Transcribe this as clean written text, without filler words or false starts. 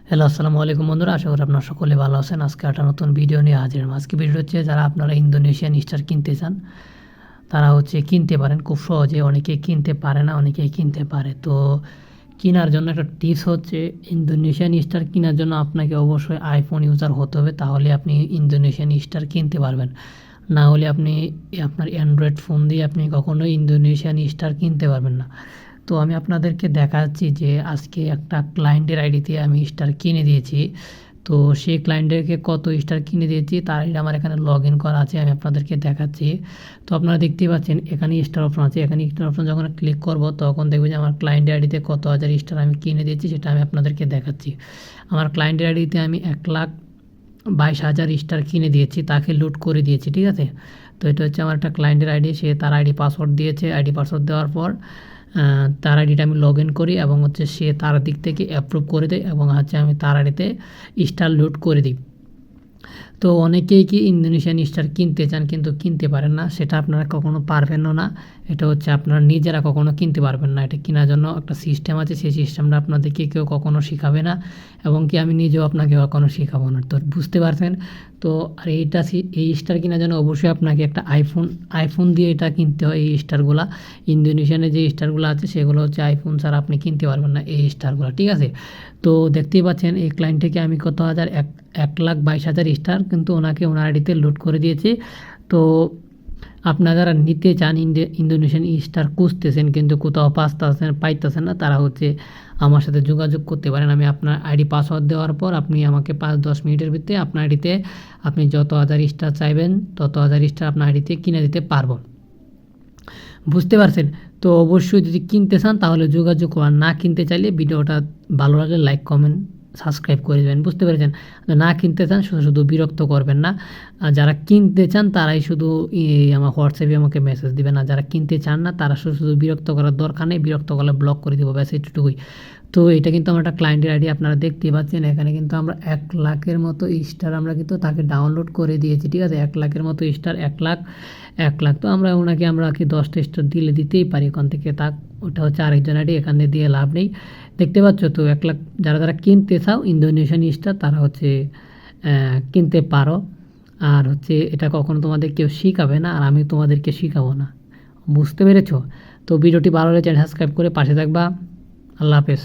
Hello, আসসালামু আলাইকুম বন্ধুরা। আশা করি আপনারা সকলে ভালো আছেন। আজকে একটা নতুন ভিডিও নিয়ে হাজির হলাম। আজকে ভিডিও হচ্ছে যারা আপনারা ইন্দোনেশিয়ান স্টার কিনতে চান তারা কিনতে পারেন খুব সহজে। অনেকেই কিনতে পারে না, অনেকেই কিনতে পারে। তো কেনার জন্য একটা টিপস হচ্ছে, ইন্দোনেশিয়ান স্টার কেনার জন্য আপনাকে অবশ্যই আইফোন ইউজার হতে হবে, তাহলে আপনি ইন্দোনেশিয়ান স্টার কিনতে পারবেন। না হলে আপনি আপনার অ্যান্ড্রয়েড ফোন দিয়ে আপনি কখনোই ইন্দোনেশিয়ান স্টার কিনতে পারবেন না। তো আমি আপনাদেরকে দেখাচ্ছি যে আজকে একটা ক্লায়েন্টের আইডিতে আমি স্টার কিনে দিয়েছি। তো সেই ক্লায়েন্টদেরকে কত স্টার কিনে দিয়েছি তার আইডি আমার এখানে লগ ইন করা আছে, আমি আপনাদেরকে দেখাচ্ছি। তো আপনারা দেখতেই পাচ্ছেন এখানে স্টার অপশন আছে। এখানে স্টার অপশন যখন ক্লিক করব তখন দেখব যে আমার ক্লায়েন্টের আইডিতে কত হাজার স্টার আমি কিনে দিয়েছি, সেটা আমি আপনাদেরকে দেখাচ্ছি। আমার ক্লায়েন্টের আইডিতে আমি 1,22,000 স্টার কিনে দিয়েছি, তাকে লুট করে দিয়েছি, ঠিক আছে। তো এটা হচ্ছে আমার একটা ক্লায়েন্টের আইডি, সে তার আইডি পাসওয়ার্ড দিয়েছে। আইডি পাসওয়ার্ড দেওয়ার পর তার আইডিটা আমি লগ ইন করি এবং সে তার দিক থেকে অ্যাপ্রুভ করে দেয় এবং আমি তার আইডিতে স্টার লুট করে দিই। তো অনেকেই ইন্দোনেশিয়ান স্টার কিনতে চান কিন্তু কিনতে পারেন না, সেটা আপনারা কখনো পারবেনও না। এটা আপনারা নিজেরা কখনো কিনতে পারবেন না। এটা কেনার জন্য একটা সিস্টেম আছে, সেই সিস্টেমটা আপনাদেরকে কেউ কখনো শেখাবে না এবং আমি নিজেও আপনাকে কখনো শেখাবো না। তো বুঝতে পারছেন। তো আর এই স্টার কেনার জন্য অবশ্যই আপনাকে একটা আইফোন দিয়ে এটা কিনতে হয়। এই স্টারগুলা ইন্দোনেশিয়ানে যে স্টারগুলো আছে সেগুলো আইফোন ছাড়া আপনি কিনতে পারবেন না এই স্টারগুলো, ঠিক আছে। তো দেখতেই পাচ্ছেন এই ক্লায়েন্ট থেকে আমি কত হাজার 1,22,000 স্টার কিন্তু ওনার আইডিতে লুট করে দিয়েছি। তো আপনারা যারা নিতে চান, ইন্দোনেশিয়ান স্টার খুঁজতেছেন কিন্তু কোথাও পাইতেছেন না, তারা আমার সাথে যোগাযোগ করতে পারেন। আমি আপনার আইডি পাসওয়ার্ড দেওয়ার পর আপনি আমাকে 5-10 মিনিটের ভিতরে আপনার আইডিতে আপনি যত হাজার স্টার চাইবেন তত হাজার স্টার আপনার আইডিতে কিনে দিতে পারবো। বুঝতে পারছেন। তো অবশ্যই যদি কিনতে চান তাহলে যোগাযোগ করুন। না কিনতে চাইলে ভিডিওটা ভালো লাগলে লাইক, কমেন্ট, সাবস্ক্রাইব করে দেবেন। বুঝতে পেরেছেন। না কিনতে চান শুধু বিরক্ত করবেন না। যারা কিনতে চান তারাই শুধু আমার হোয়াটসঅ্যাপে আমাকে মেসেজ দিবেন। আর যারা কিনতে চান না তারা শুধু বিরক্ত করার দরকার নেই, বিরক্ত করলে ব্লক করে দেবো, ব্যাস এইটুকুই। তো এটা কিন্তু আমার একটা ক্লায়েন্টের আইডি, আপনারা দেখতে পাচ্ছেন। এখানে কিন্তু আমরা 1,00,000-এর মতো স্টার আমরা কিন্তু তাকে ডাউনলোড করে দিয়েছি, ঠিক আছে। 1,00,000-এর মতো স্টার, 1,00,000 তো আমরা ওনাকে 10টা স্টার দিতেই পারি ওখান থেকে। ওটা আরেকজন আইডি, এখানে দিয়ে লাভ নেই। দেখতে পাচ্ছ তো 1,00,000 যারা কিনতে চাও ইন্দোনেশিয়ান স্টার তারা কিনতে পারো। আর এটা কখনো তোমাদের কেউ শিখাবে না আর আমি তোমাদেরকে শিখাবো না। বুঝতে পেরেছো। তো ভিডিওটি ভালো লাগলে চ্যানেল সাবস্ক্রাইব করে পাশে থাকবা। আল্লাহ হাফেজ।